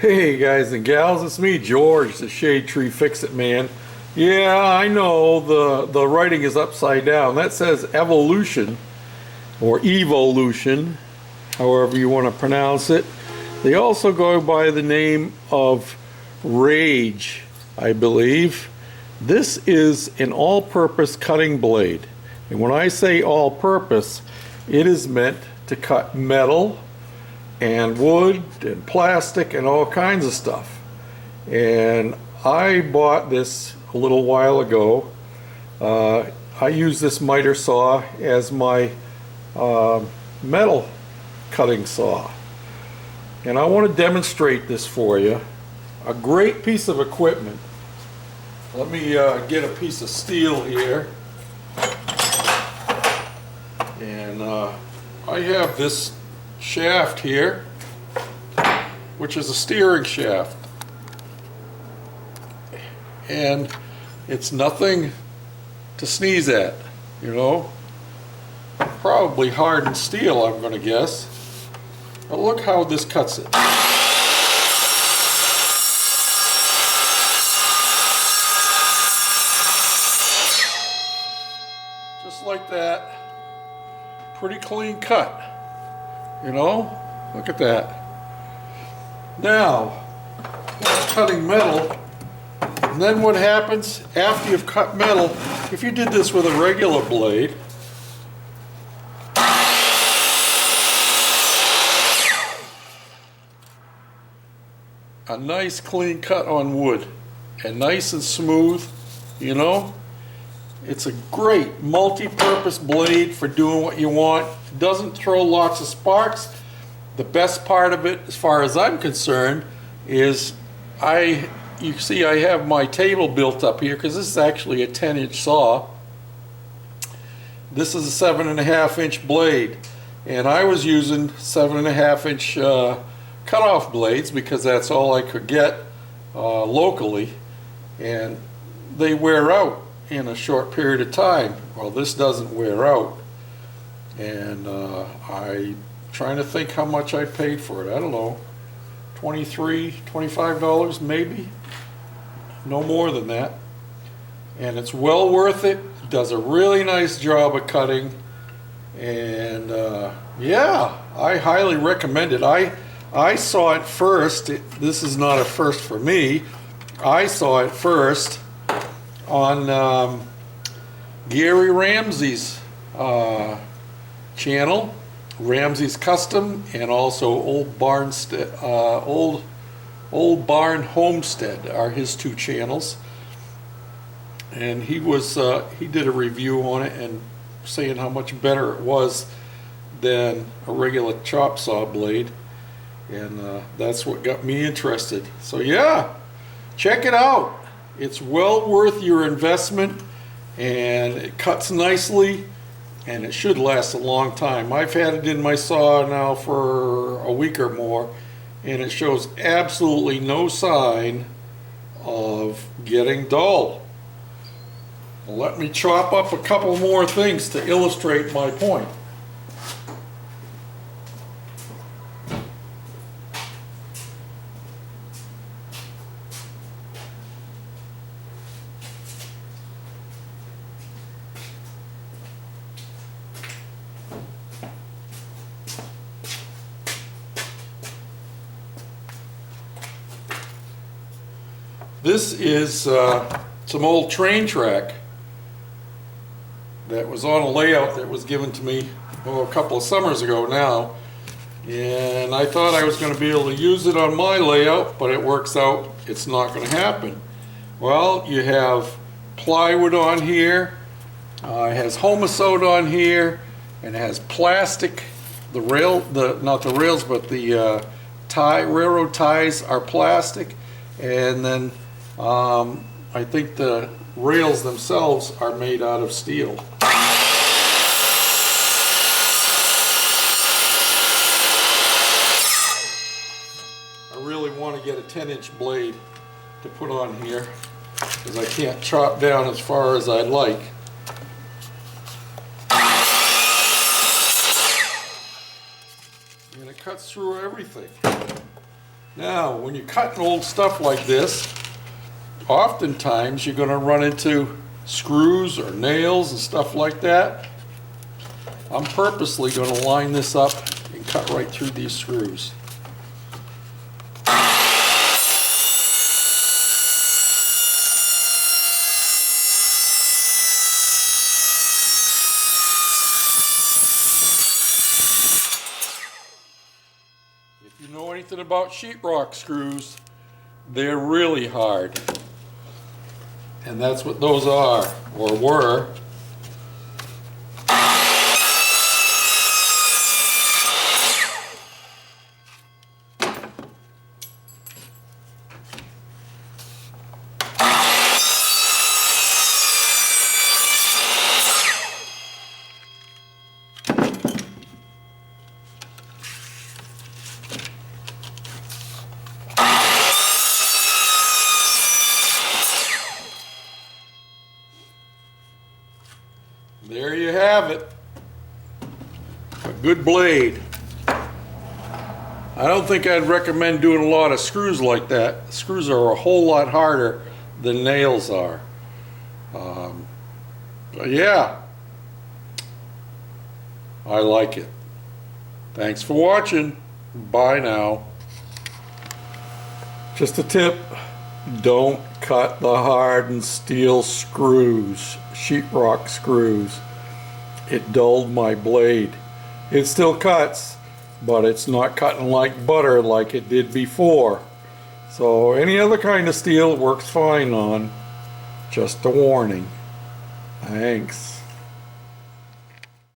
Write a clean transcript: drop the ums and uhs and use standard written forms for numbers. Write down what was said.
Hey guys and gals, it's me, George, the Shade Tree Fix-It Man. Yeah, I know the writing is upside down. That says evolution or evolution, however you want to pronounce it. They also go by the name of Rage, I believe. This is an all-purpose cutting blade. And when I say all-purpose, it is meant to cut metal and wood and plastic and all kinds of stuff. And I bought this a little while ago. I use this miter saw as my metal cutting saw. And I want to demonstrate this for you. A great piece of equipment. Let me get a piece of steel here. And I have this shaft here, which is a steering shaft, and it's nothing to sneeze at, you know. Probably hardened steel, I'm going to guess. But look how this cuts it. Just like that. Pretty clean cut. You know, look at that. Now, cutting metal, and then what happens after you've cut metal, if you did this with a regular blade, a nice clean cut on wood, and nice and smooth, you know. It's a great multi-purpose blade for doing what you want. It doesn't throw lots of sparks. The best part of it, as far as I'm concerned, is you see I have my table built up here because this is actually a 10-inch saw. This is a 7.5-inch blade, and I was using 7.5-inch cutoff blades because that's all I could get locally, and they wear out in a short period of time. Well, this doesn't wear out, and I'm trying to think how much I paid for it. I don't know, $23, $25 maybe, no more than that. And it's well worth it. It does a really nice job of cutting, and yeah, I highly recommend it. I saw it first. This is not a first for me. I saw it first on Gary Ramsey's channel, Ramsey's Custom, and also Old Barn Homestead are his two channels. And he did a review on it and saying how much better it was than a regular chop saw blade, and that's what got me interested. So yeah, check it out. It's well worth your investment, and it cuts nicely, and it should last a long time. I've had it in my saw now for a week or more, and it shows absolutely no sign of getting dull. Let me chop up a couple more things to illustrate my point. This is some old train track that was on a layout that was given to me a couple of summers ago now, and I thought I was going to be able to use it on my layout, but it works out it's not going to happen. Well, you have plywood on here, it has Homasote on here, and it has plastic. The not the rails, but the railroad ties are plastic, and then I think the rails themselves are made out of steel. I really want to get a 10-inch blade to put on here because I can't chop down as far as I'd like. And it cuts through everything. Now, when you're cutting old stuff like this, oftentimes you're going to run into screws or nails and stuff like that. I'm purposely going to line this up and cut right through these screws. If you know anything about sheetrock screws, they're really hard. And that's what those are, or were. There you have it. A good blade. I don't think I'd recommend doing a lot of screws like that. Screws are a whole lot harder than nails are. But yeah, I like it. Thanks for watching. Bye now. Just a tip. Don't cut the hardened steel screws, sheetrock screws. It dulled my blade. It still cuts, but it's not cutting like butter like it did before. So any other kind of steel works fine on. Just a warning. Thanks.